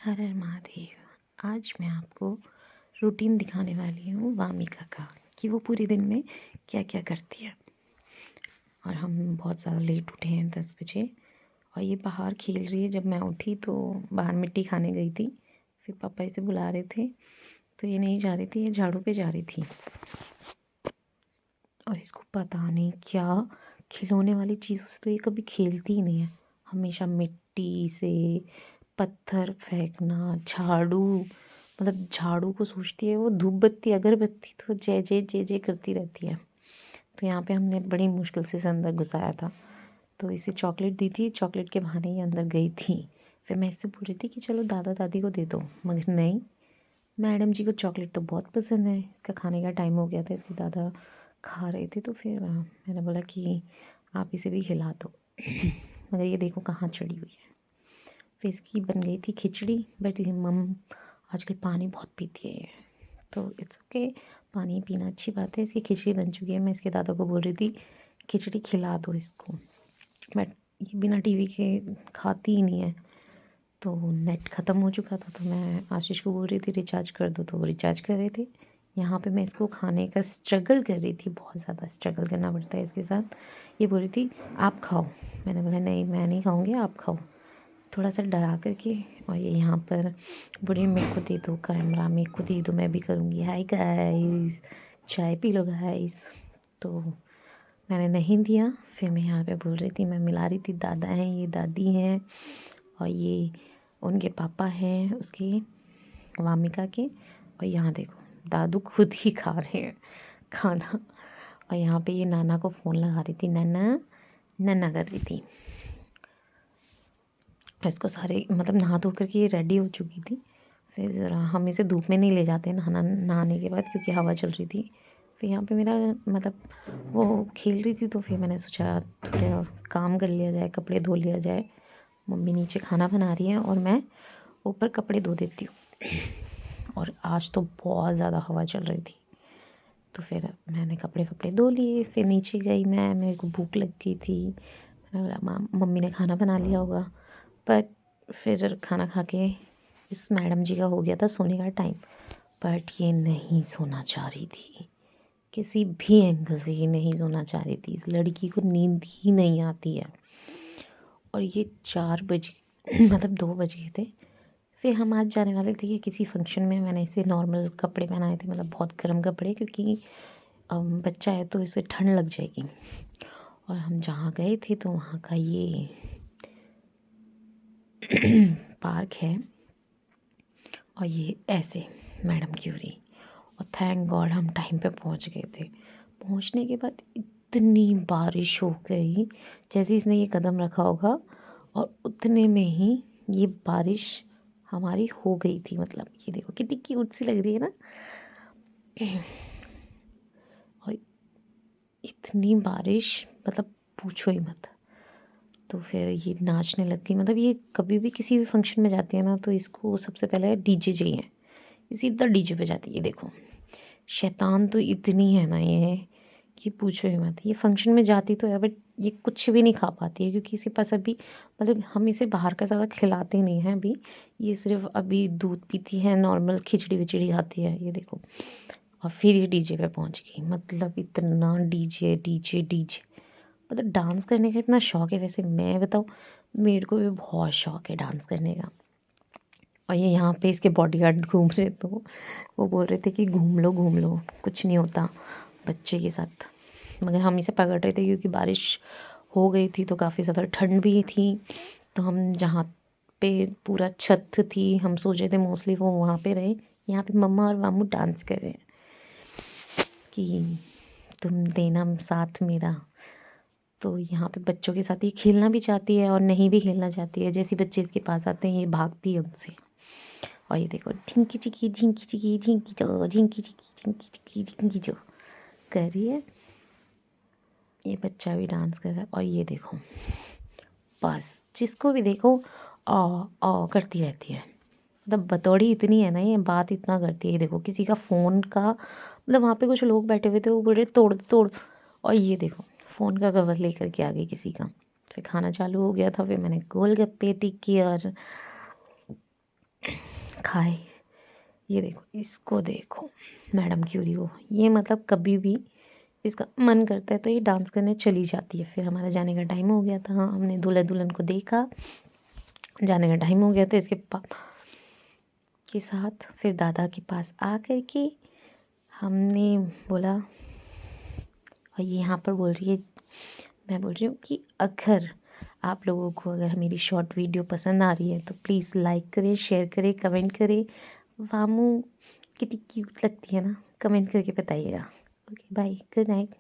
हर हर महादेव। आज मैं आपको रूटीन दिखाने वाली हूँ वामिका का, कि वो पूरे दिन में क्या क्या करती है। और हम बहुत ज़्यादा लेट उठे हैं 10 बजे, और ये बाहर खेल रही है। जब मैं उठी तो बाहर मिट्टी खाने गई थी, फिर पापा इसे बुला रहे थे तो ये नहीं जा रही थी, ये झाड़ू पे जा रही थी। और इसको पता नहीं क्या खिलौने वाली चीज़ों से तो ये कभी खेलती ही नहीं है। हमेशा मिट्टी से पत्थर फेंकना, झाड़ू, मतलब झाड़ू को सोचती है वो धूप बत्ती अगरबत्ती, तो जय जय जय जय करती रहती है। तो यहाँ पे हमने बड़ी मुश्किल से इसे अंदर घुसाया था, तो इसे चॉकलेट दी थी। चॉकलेट के बहाने ये अंदर गई थी। फिर मैं इससे बोल रही थी कि चलो दादा दादी को दे दो, मगर नहीं, मैडम जी को चॉकलेट तो बहुत पसंद है। इसका खाने का टाइम हो गया था, इसलिए दादा खा रहे थे। तो फिर मैंने बोला कि आप इसे भी खिला दो। मगर ये देखो कहाँ चढ़ी हुई है। फिर इसकी बन गई थी खिचड़ी, बट ये मम आजकल पानी बहुत पीती है ये, तो इट्स ओके, पानी पीना अच्छी बात है। इसकी खिचड़ी बन चुकी है। मैं इसके दादा को बोल रही थी खिचड़ी खिला दो इसको, बट ये बिना टीवी के खाती ही नहीं है। तो नेट ख़त्म हो चुका था, तो मैं आशीष को बोल रही थी रिचार्ज कर दो, तो वो रिचार्ज कर रहे थे। यहाँ पे मैं इसको खाने का स्ट्रगल कर रही थी, बहुत ज़्यादा स्ट्रगल करना पड़ता है इसके साथ। ये बोल रही थी आप खाओ, मैंने बोला नहीं मैं नहीं खाऊंगी, आप खाओ, थोड़ा सा डरा करके। और ये यहाँ पर बूढ़ी मेरे को दे दो कैमरा, मेरे को दे दो, मैं भी करूँगी, हाय गाइस चाय पी लो गाइस। तो मैंने नहीं दिया। फिर मैं यहाँ पे बोल रही थी, मैं मिला रही थी, दादा हैं ये, दादी हैं, और ये उनके पापा हैं उसके, वामिका के। और यहाँ देखो दादू खुद ही खा रहे हैं खाना। और यहाँ पे ये नाना को फ़ोन लगा रही थी, नाना नन्ना कर रही थी। इसको सारे मतलब नहा धो करके ये रेडी हो चुकी थी। फिर हम इसे धूप में नहीं ले जाते नहाने के बाद, क्योंकि हवा चल रही थी। फिर यहाँ पे मेरा मतलब वो खेल रही थी, तो फिर मैंने सोचा थोड़े और काम कर लिया जाए, कपड़े धो लिया जाए। मम्मी नीचे खाना बना रही है और मैं ऊपर कपड़े धो देती हूँ। और आज तो बहुत ज़्यादा हवा चल रही थी, तो फिर मैंने कपड़े वपड़े धो लिए। फिर नीचे गई मैं, मेरे को भूख लग गई थी। मैंने बोला मम्मी ने खाना बना लिया होगा। पर फिर खाना खा के इस मैडम जी का हो गया था सोने का टाइम, बट ये नहीं सोना चाह रही थी। किसी भी एंगल से ये नहीं सोना चाह रही थी। इस लड़की को नींद ही नहीं आती है। और ये 4 बजे मतलब 2 बज गए थे। फिर हम आज जाने वाले थे कि किसी फंक्शन में। मैंने इसे नॉर्मल कपड़े पहनाए थे, मतलब बहुत गर्म कपड़े, क्योंकि बच्चा है तो इसे ठंड लग जाएगी। और हम जहाँ गए थे तो वहाँ का ये पार्क है, और ये ऐसे मैडम की हो रही। और थैंक गॉड हम टाइम पे पहुँच गए थे। पहुँचने के बाद इतनी बारिश हो गई, जैसे इसने ये कदम रखा होगा और उतने में ही ये बारिश हमारी हो गई थी। मतलब ये देखो कितनी क्यूट सी लग रही है ना। और इतनी बारिश मतलब पूछो ही मत। तो फिर ये नाचने लग गई। मतलब ये कभी भी किसी भी फंक्शन में जाती है ना, तो इसको सबसे पहले डीजे चाहिए। ये सीधा डीजे पे जाती है। देखो शैतान तो इतनी है ना ये, कि पूछो ही मत। ये फंक्शन में जाती तो है, बट ये कुछ भी नहीं खा पाती है, क्योंकि इसके पास अभी मतलब हम इसे बाहर का ज़्यादा खिलाते नहीं हैं अभी। ये सिर्फ अभी दूध पीती है, नॉर्मल खिचड़ी विचड़ी खाती है, ये देखो। और फिर ये डीजे पे पहुंच गई। मतलब इतना डीजे डीजे डीजे, मतलब डांस करने का इतना शौक है। वैसे मैं बताऊँ, मेरे को भी बहुत शौक है डांस करने का। और ये यहाँ पे इसके बॉडीगार्ड घूम रहे, तो वो बोल रहे थे कि घूम लो कुछ नहीं होता बच्चे के साथ। मगर हम इसे पकड़ रहे थे, क्योंकि बारिश हो गई थी तो काफ़ी ज़्यादा ठंड भी थी। तो हम जहाँ पे पूरा छत थी, हम सोच रहे थे मोस्टली वो वहाँ पे रहे। यहाँ पे मम्मा और मामू डांस कर रहे हैं कि तुम देना साथ मेरा। तो यहाँ पे बच्चों के साथ ये खेलना भी चाहती है और नहीं भी खेलना चाहती है। जैसे बच्चे इसके पास आते हैं ये भागती है उनसे। और ये देखो ढिंकी चिकी ढिंकी चिकी ढिंकी चो ढिंकी चिकी ढिंकी चिकी ढिंकी चो कर रही है। ये बच्चा भी डांस कर रहा है। और ये देखो बस जिसको भी देखो आ करती रहती है। मतलब बतौड़ी इतनी है ना, ये बात इतना करती है। ये देखो किसी का फ़ोन का, मतलब वहाँ पे कुछ लोग बैठे हुए थे, वो बोल रहे तोड़ तोड़। और ये देखो फ़ोन का कवर लेकर के आ गई किसी का। फिर खाना चालू हो गया था। फिर मैंने गोलगप्पे टिक्की और खाए। ये देखो, इसको देखो, मैडम क्यूरी को, ये मतलब कभी भी इसका मन करता है तो ये डांस करने चली जाती है। फिर हमारा जाने का टाइम हो गया था, हाँ, हमने दूल्हा दुल्हन को देखा, जाने का टाइम हो गया था इसके पापा के साथ। फिर दादा के पास आ कर के हमने बोला, और ये यहाँ पर बोल रही है, मैं बोल रही हूँ कि अगर आप लोगों को अगर मेरी शॉर्ट वीडियो पसंद आ रही है तो प्लीज़ लाइक करें, शेयर करें, कमेंट करें। वामू कितनी क्यूट लगती है ना, कमेंट करके बताइएगा। Okay bye, good night.